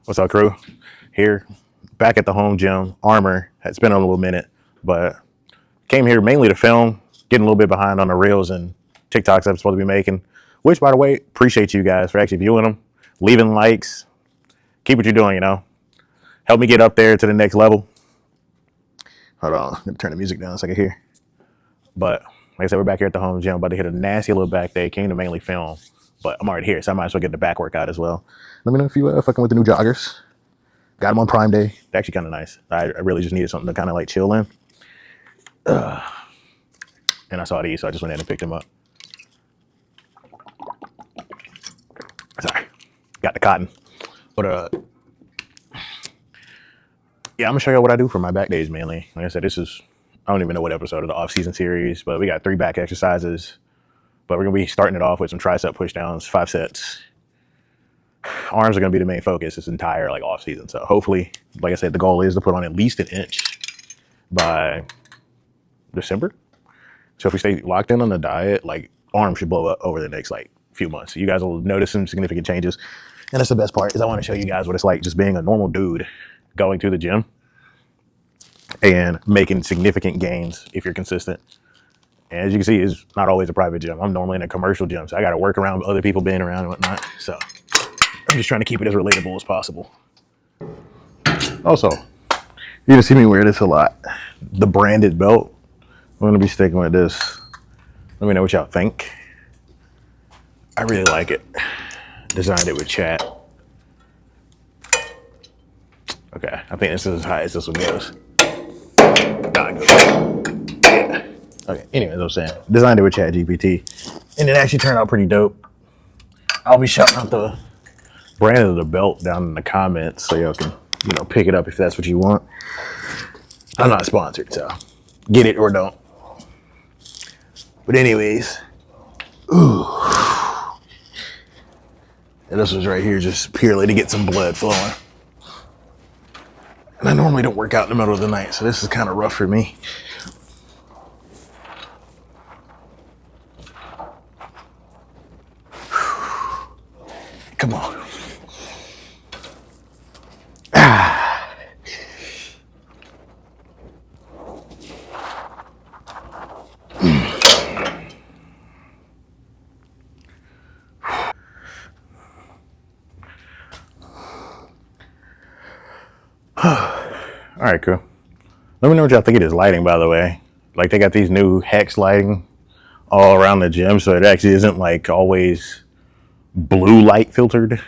What's up, crew? Here, back at the home gym. Armor has been on a little minute, but came here mainly to film, getting a little bit behind on the reels and TikToks I'm supposed to be making. Which, by the way, appreciate you guys for actually viewing them, leaving likes. Keep what you're doing, Help me get up there to the next level. Hold on, I'm gonna turn the music down so I can hear. But like I said, we're back here at the home gym, about to hit a nasty little back day. Came to mainly film, but I'm already here, so I might as well get the back workout as well. Let me know if you fucking with the new joggers. Got them on Prime Day. They're actually kind of nice. I really just needed something to kind of like chill in. And I saw these, so I just went in and picked them up. Sorry, got the cotton. But yeah, I'm gonna show you what I do for my back days mainly. Like I said, I don't even know what episode of the off-season series, but we got 3 back exercises. But we're gonna be starting it off with some tricep pushdowns, 5 sets. Arms are gonna be the main focus this entire like off season. So hopefully, like I said, the goal is to put on at least an inch by December. So if we stay locked in on the diet, like arms should blow up over the next like few months. You guys will notice some significant changes. And that's the best part, is I want to show you guys what it's like just being a normal dude going to the gym and making significant gains if you're consistent. And as you can see, it's not always a private gym. I'm normally in a commercial gym, so I got to work around other people being around and whatnot. So I'm just trying to keep it as relatable as possible. Also, you're gonna see me wear this a lot. The branded belt. I'm gonna be sticking with this. Let me know what y'all think. I really like it. Designed it with chat. Okay, I think this is as high as this one goes. Yeah. Okay, anyways, I'm saying, designed it with Chat GPT, and it actually turned out pretty dope. I'll be shouting out the brand of the belt down in the comments so y'all can, pick it up if that's what you want. I'm not sponsored, so get it or don't. But anyways, ooh. And this was right here just purely to get some blood flowing. And I normally don't work out in the middle of the night, so this is kind of rough for me. Come on. All right, cool. Let me know what y'all think of this lighting, by the way. Like, they got these new hex lighting all around the gym, so it actually isn't like always blue light filtered.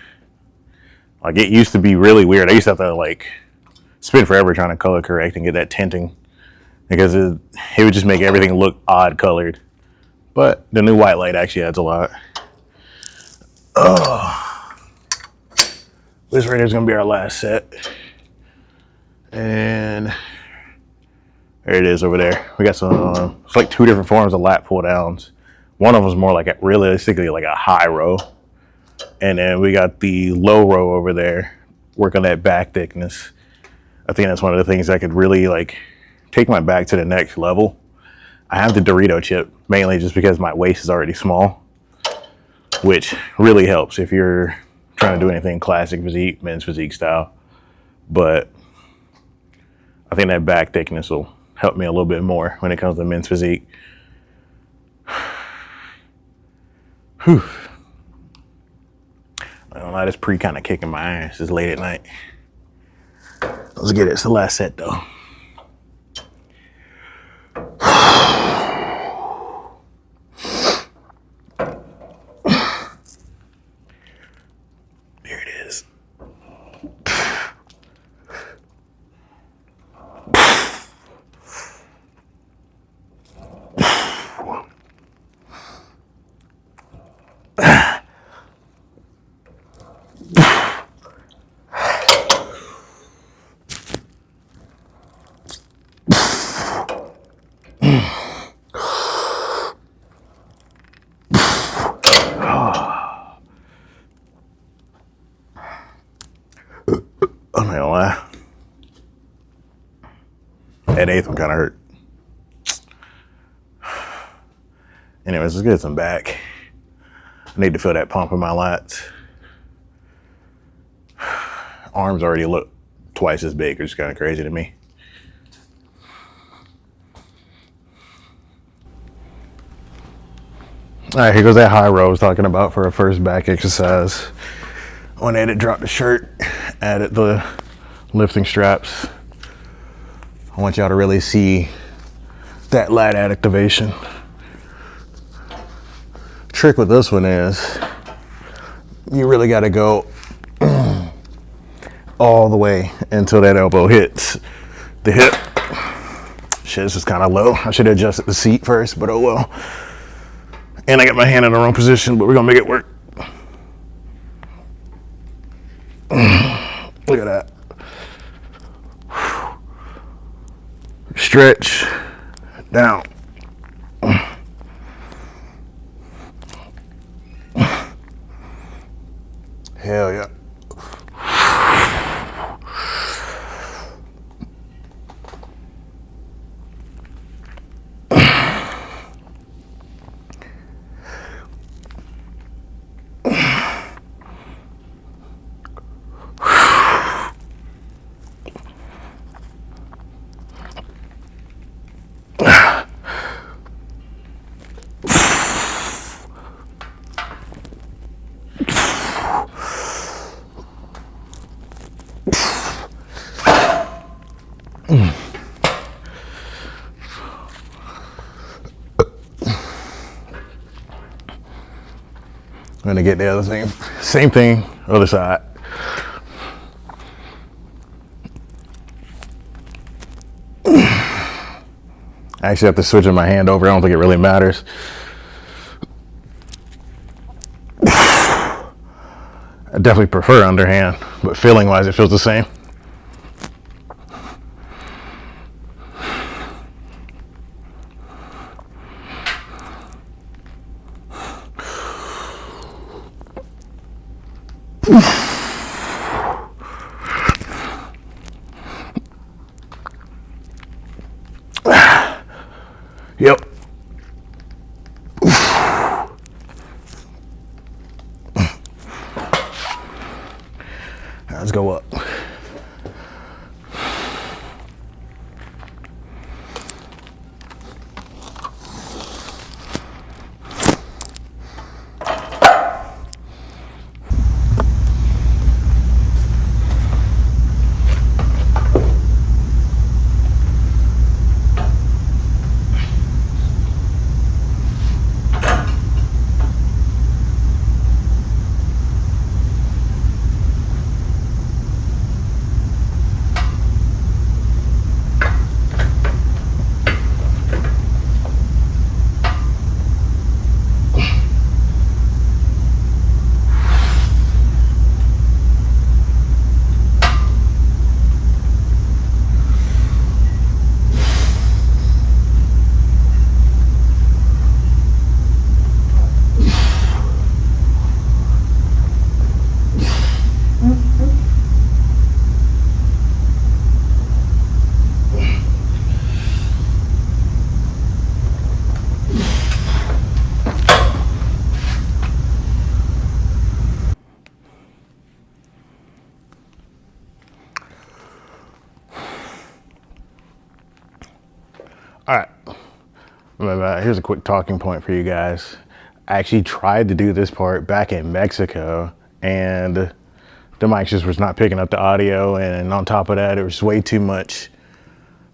Like, it used to be really weird. I used to have to like spend forever trying to color correct and get that tinting, because it would just make everything look odd colored. But the new white light actually adds a lot. This right here is gonna be our last set. And there it is over there. We got some, it's like 2 different forms of lat pull downs. One of them is more like realistically like a high row. And then we got the low row over there, work on that back thickness. I think that's one of the things that could really like take my back to the next level. I have the Dorito chip mainly just because my waist is already small, which really helps if you're trying to do anything classic physique, men's physique style. But I think that back thickness will help me a little bit more when it comes to men's physique. Whew. I don't know, this pre kind of kicking my ass. It's late at night. Let's get it. It's the last set though. There it is. I'm not gonna lie. That 8th one kind of hurt. Anyways, let's get some back. I need to feel that pump in my lats. arms already look twice as big, which is kind of crazy to me. All right, here goes that high row I was talking about for a first back exercise. Went ahead and dropped the shirt, added the lifting straps. I want y'all to really see that lat activation. Trick with this one is you really got to go all the way until that elbow hits the hip. Shit, this is kind of low. I should have adjusted the seat first, but oh well. And I got my hand in the wrong position, but we're gonna make it work. Look at that. Stretch down. Hell yeah. I'm gonna get the other thing. Same thing, other side. I actually have to switch my hand over. I don't think it really matters. I definitely prefer underhand, but feeling wise, it feels the same. Yep. Let's go up. All right, here's a quick talking point for you guys. I actually tried to do this part back in Mexico, and the mic just was not picking up the audio, and on top of that, there was way too much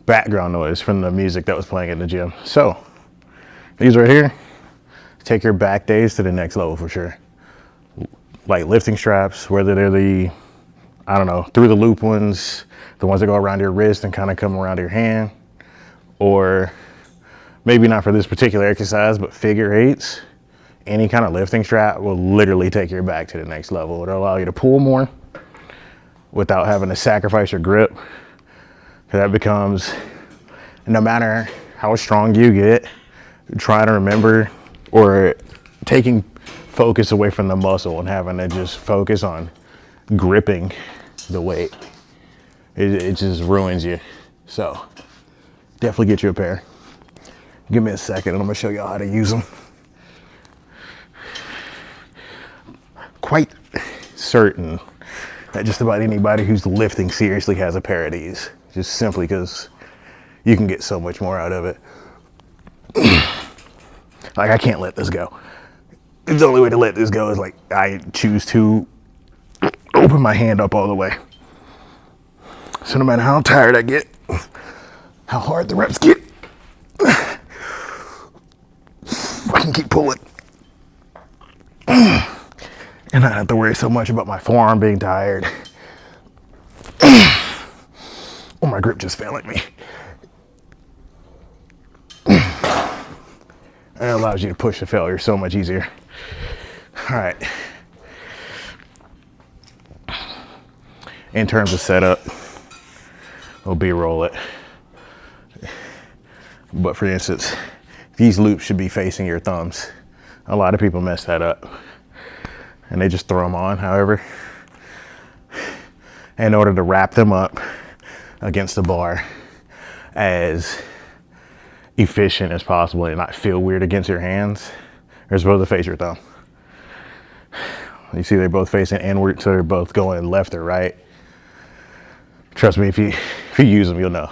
background noise from the music that was playing in the gym. So, these right here, take your back days to the next level for sure. Like lifting straps, whether they're the, I don't know, through the loop ones, the ones that go around your wrist and kind of come around your hand, or maybe not for this particular exercise, but figure eights, any kind of lifting strap will literally take your back to the next level. It'll allow you to pull more without having to sacrifice your grip. Because that becomes, no matter how strong you get, trying to remember or taking focus away from the muscle and having to just focus on gripping the weight, it just ruins you. So definitely get you a pair. Give me a second and I'm gonna show you how to use them. Quite certain that just about anybody who's lifting seriously has a pair of these, just simply because you can get so much more out of it. Like, I can't let this go. The only way to let this go is like I choose to open my hand up all the way. So no matter how tired I get, how hard the reps get, I can keep pulling. And I don't have to worry so much about my forearm being tired. Or my grip just failing me. And it allows you to push the failure so much easier. All right. In terms of setup, we'll B-roll it. But for instance, these loops should be facing your thumbs. A lot of people mess that up. And they just throw them on, however, in order to wrap them up against the bar as efficient as possible and not feel weird against your hands, they're supposed to face your thumb. You see they're both facing inward, so they're both going left or right. Trust me, if you use them, you'll know.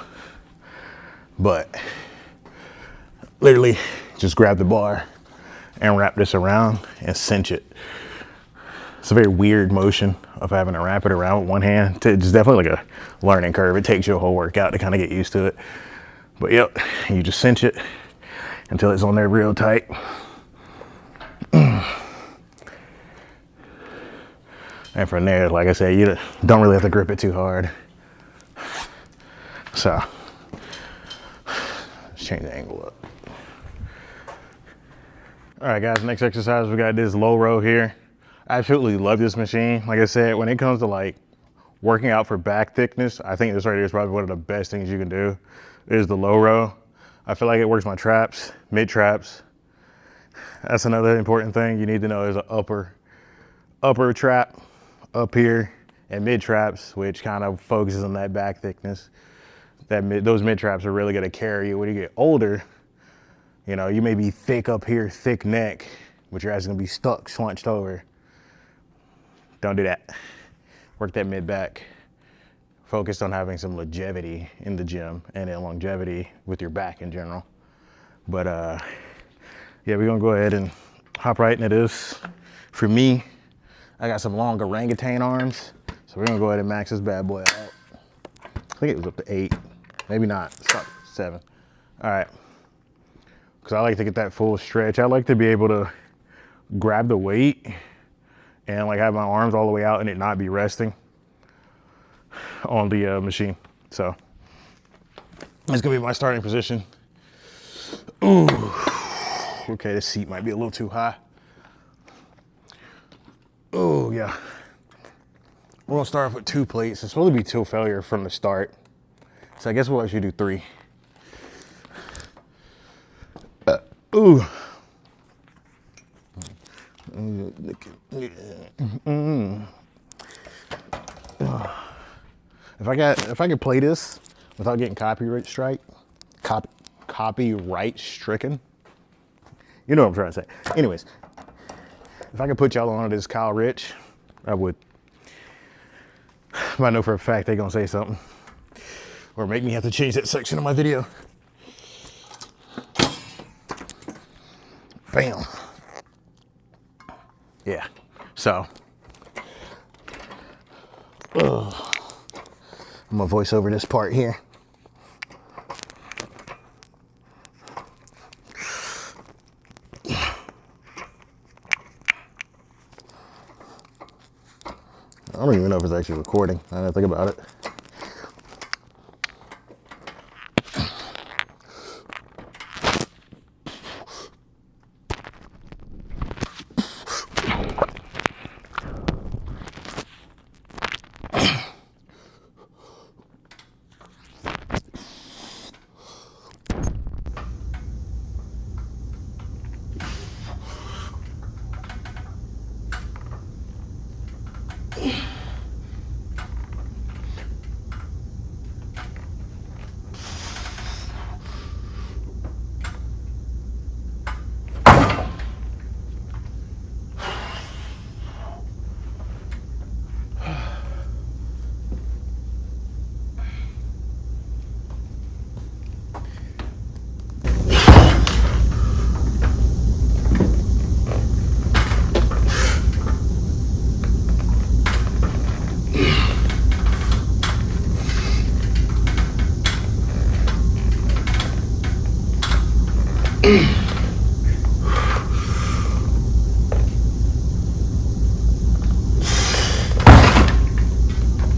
But literally just grab the bar and wrap this around and cinch it. It's a very weird motion of having to wrap it around with one hand. It's definitely like a learning curve. It takes you a whole workout to kind of get used to it. But yep, you just cinch it until it's on there real tight. And from there, like I said, you don't really have to grip it too hard. So, let's change the angle up. All right, guys, next exercise, we got this low row here. I absolutely love this machine. Like I said, when it comes to like working out for back thickness, I think this right here is probably one of the best things you can do, is the low row. I feel like it works my traps, mid traps. That's another important thing you need to know is an upper trap up here and mid traps, which kind of focuses on that back thickness. Those mid traps are really gonna carry you when you get older. You know, you may be thick up here, thick neck, but your ass is gonna be stuck, slunched over. Don't do that. Work that mid back. Focused on having some longevity in the gym and then longevity with your back in general. But yeah, we're gonna go ahead and hop right into this. For me, I got some long orangutan arms, so we're gonna go ahead and max this bad boy out. I think it was up to 8, maybe not, 7. All right, because I like to get that full stretch. I like to be able to grab the weight and like have my arms all the way out and it not be resting on the machine. So that's gonna be my starting position. Ooh, okay, this seat might be a little too high. Oh yeah. We're gonna start off with 2 plates. It's supposed to be 2 failure from the start. So I guess we'll actually do 3. Ooh. If I could play this without getting copyright stricken, you know what I'm trying to say. Anyways, if I could put y'all on this Kyle Rich, I would. But I know for a fact they're gonna say something or make me have to change that section of my video. Bam. Yeah, so I'm gonna voice over this part here. I don't even know if it's actually recording. I don't think about it.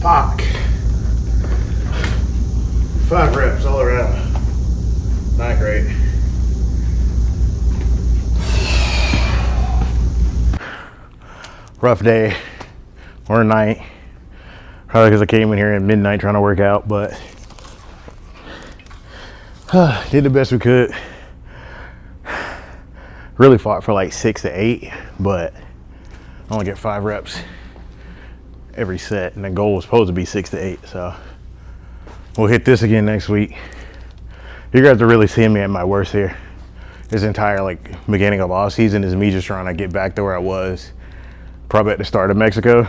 Fuck. 5 reps all around. Not great. Rough day or night. Probably because I came in here at midnight trying to work out, but did the best we could. Really fought for like 6 to 8, but I only get 5 reps every set, and the goal was supposed to be 6 to 8. So we'll hit this again next week. You guys are really seeing me at my worst here. This entire like beginning of off season is me just trying to get back to where I was probably at the start of Mexico.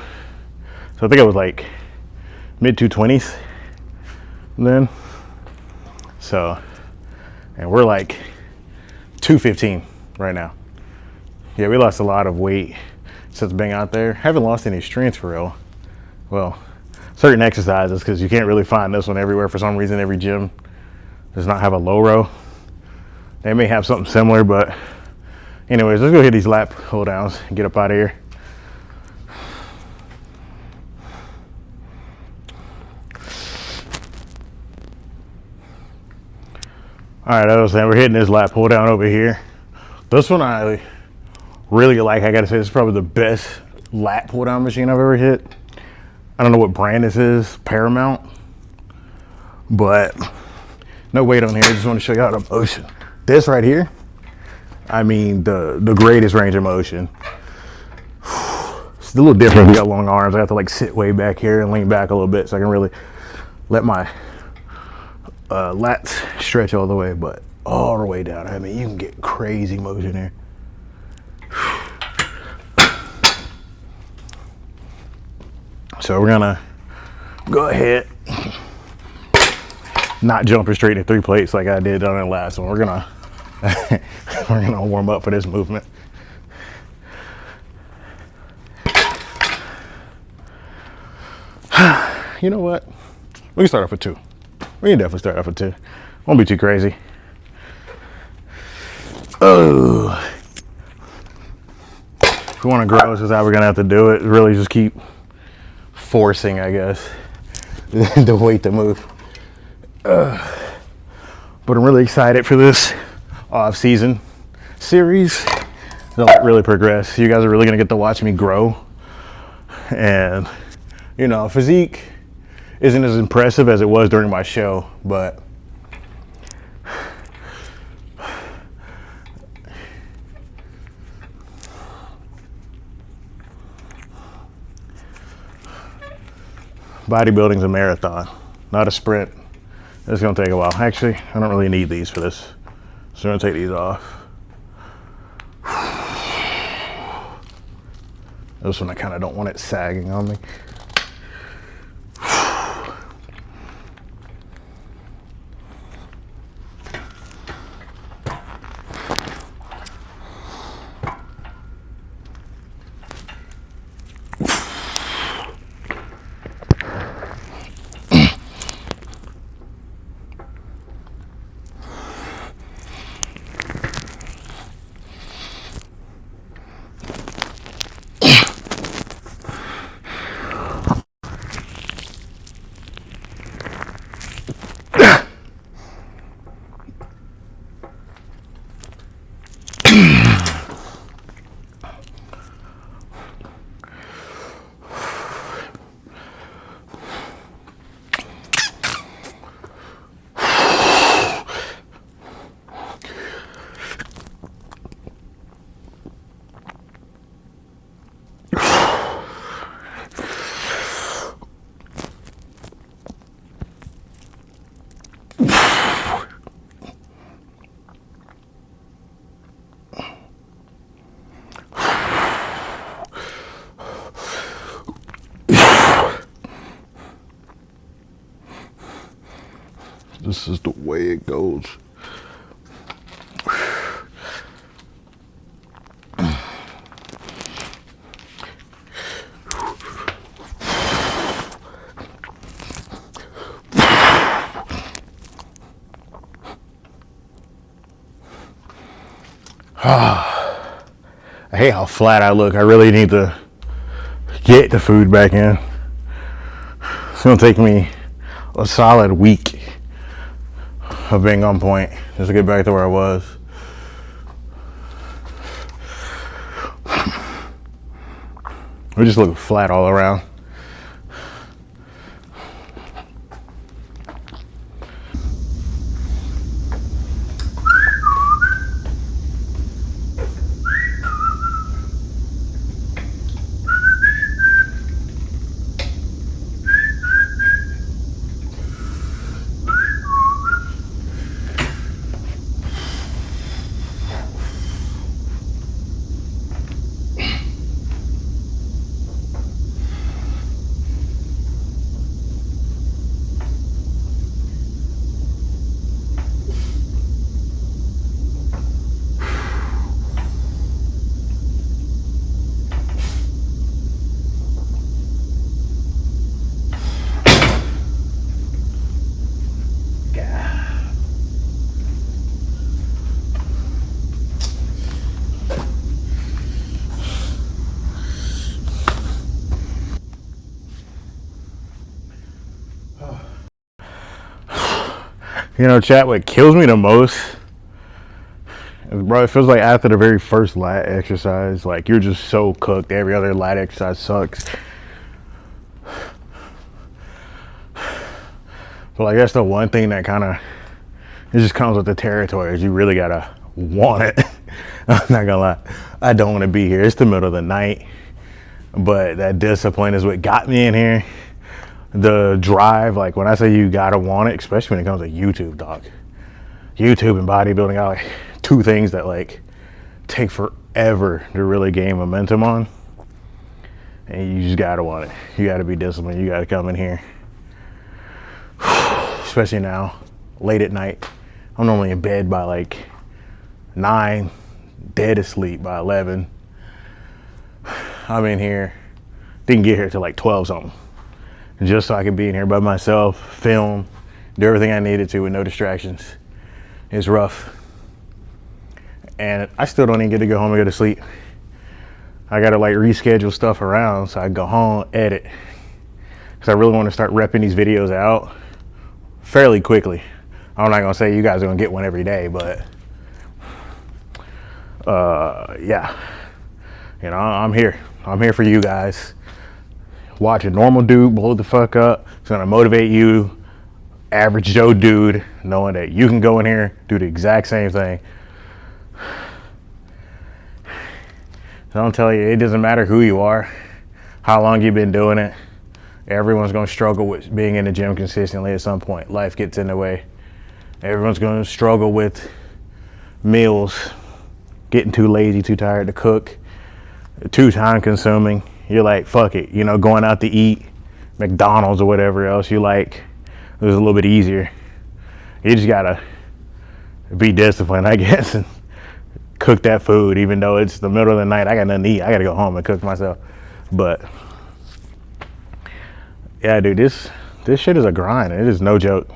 So I think I was like mid 220s then. So, and we're like 215 right now. Yeah, we lost a lot of weight since being out there. Haven't lost any strength for real. Well, certain exercises, because you can't really find this one everywhere for some reason. Every gym does not have a low row. They may have something similar, but anyways, let's go hit these lat pull downs and get up out of here. All right, I was saying we're hitting this lat pull down over here. This one I really like. I gotta say, this is probably the best lat pull down machine I've ever hit. I don't know what brand this is, Paramount, but no weight on here. I just want to show you how the motion. This right here, I mean the greatest range of motion. It's a little different if you got long arms. I have to like sit way back here and lean back a little bit so I can really let my lats stretch all the way, but all the way down. I mean, you can get crazy motion here. So we're gonna go ahead, not jumping straight to 3 plates like I did on the last one. We're gonna we're gonna warm up for this movement. You know what? We can start off with 2. We can definitely start off with 2. Won't be too crazy. Oh. If we want to grow, this is how we're gonna have to do it. Really just keep forcing, I guess, the weight to move. But I'm really excited for this off-season series. They'll really progress. You guys are really gonna get to watch me grow. And, you know, physique isn't as impressive as it was during my show, but bodybuilding's a marathon, not a sprint. It's gonna take a while. Actually, I don't really need these for this, so I'm gonna take these off. This one I kind of don't want it sagging on me. This is the way it goes. hate how flat I look. I really need to get the food back in. It's gonna take me a solid week of being on point just to get back to where I was. We just look flat all around. You know, chat, what kills me the most, bro, it feels like after the very first lat exercise, like you're just so cooked. Every other lat exercise sucks. But like that's the one thing that kind of, it just comes with the territory, is you really gotta want it. I'm not gonna lie, I don't want to be here. It's the middle of the night, but that discipline is what got me in here. The drive, like when I say you gotta want it, especially when it comes to YouTube, dog. YouTube and bodybuilding are like two things that like take forever to really gain momentum on. And you just gotta want it. You gotta be disciplined. You gotta come in here. Especially now, late at night. I'm normally in bed by like 9, dead asleep by 11. I'm in here, didn't get here till like 12 something. Just so I could be in here by myself, film, do everything I needed to with no distractions. It's rough. And I still don't even get to go home and go to sleep. I gotta like reschedule stuff around so I can go home, edit. Cause I really wanna start repping these videos out fairly quickly. I'm not gonna say you guys are gonna get one every day, but yeah. You know, I'm here. I'm here for you guys. Watch a normal dude blow the fuck up. It's gonna motivate you, average Joe dude, knowing that you can go in here, do the exact same thing. So I'll tell you, it doesn't matter who you are, how long you've been doing it. Everyone's gonna struggle with being in the gym consistently at some point. Life gets in the way. Everyone's gonna struggle with meals, getting too lazy, too tired to cook, too time consuming. You're like, fuck it, you know, going out to eat, McDonald's or whatever else you like, it was a little bit easier. You just gotta be disciplined, I guess, and cook that food, even though it's the middle of the night. I got nothing to eat. I gotta go home and cook myself. But yeah, dude, this shit is a grind. It is no joke.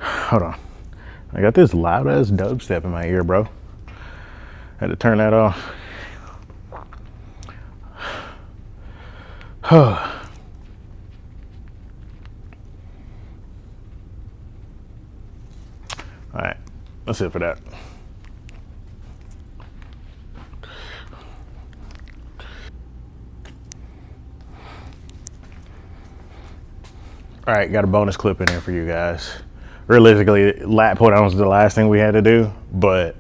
Hold on. I got this loud ass dubstep in my ear, bro. Had to turn that off. All right, that's it for that. All right, got a bonus clip in here for you guys. Realistically, lat pull down was the last thing we had to do, but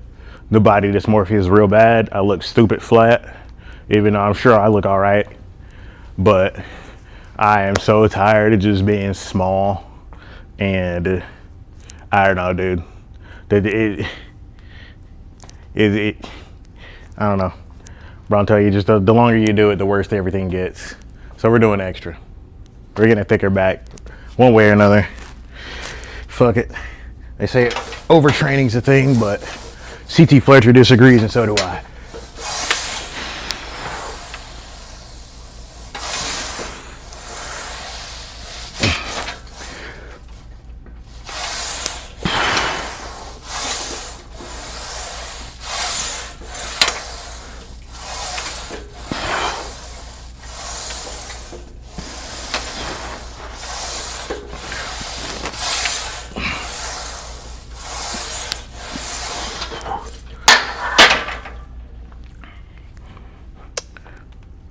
the body dysmorphia is real bad. I look stupid flat, even though I'm sure I look all right. But I am so tired of just being small, and I don't know, dude. I don't know. But I'll tell you, just the longer you do it, the worse everything gets. So we're doing extra. We're getting a thicker back, one way or another. Fuck it. They say overtraining's a thing, but CT Fletcher disagrees, and so do I.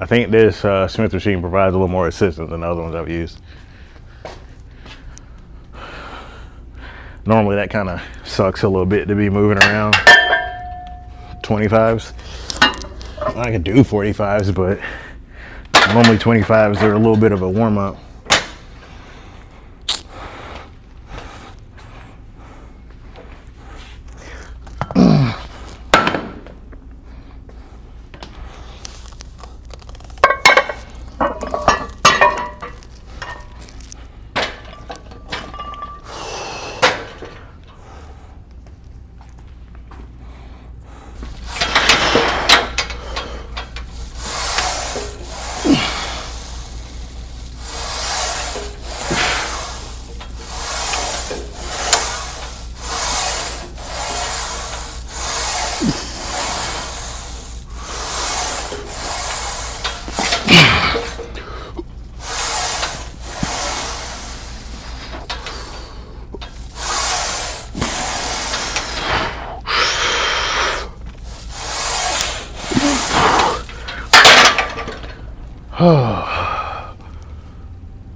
think this Smith machine provides a little more assistance than the other ones I've used. Normally that kind of sucks a little bit to be moving around 25s. I can do 45s, but normally 25s are a little bit of a warm up.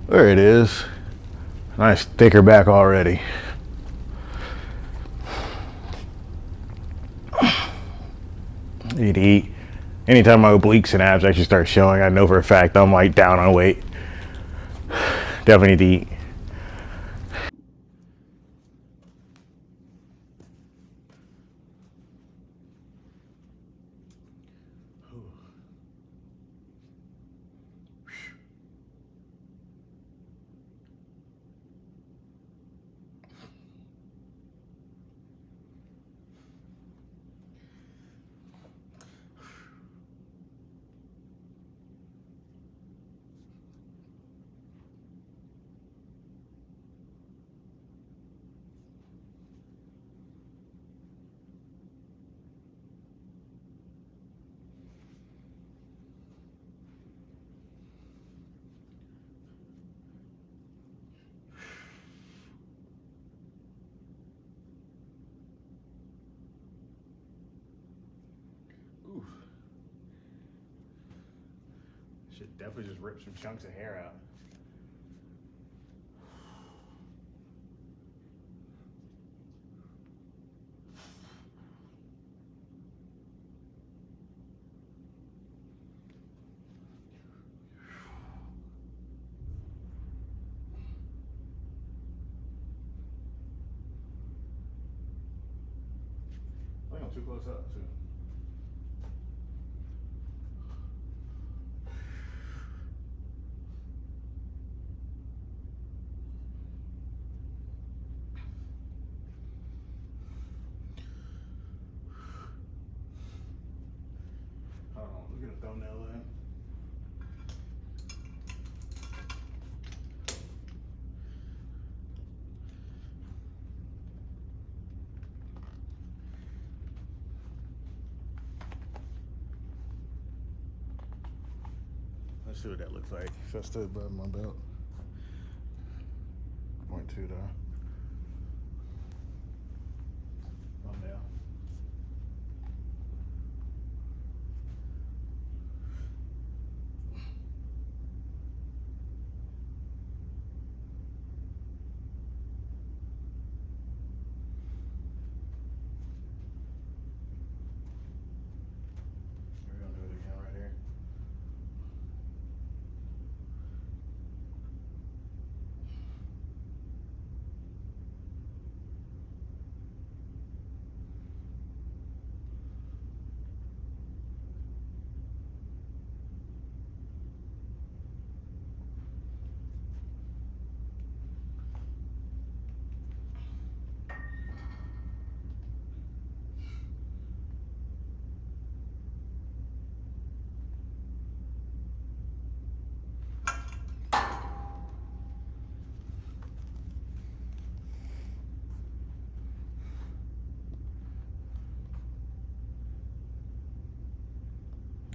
There it is. Nice thicker back already. Need to eat. Anytime my obliques and abs actually start showing, I know for a fact I'm like down on weight. Definitely need to eat. Should definitely just rip some chunks of hair out. I think I'm too close up too. Hold on, look at the thumbnail in. Let's see what that looks like. If I stood above my belt. 0.2 though. Thumbnail. We're gonna do it again right here.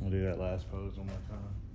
I'll do that last pose one more time.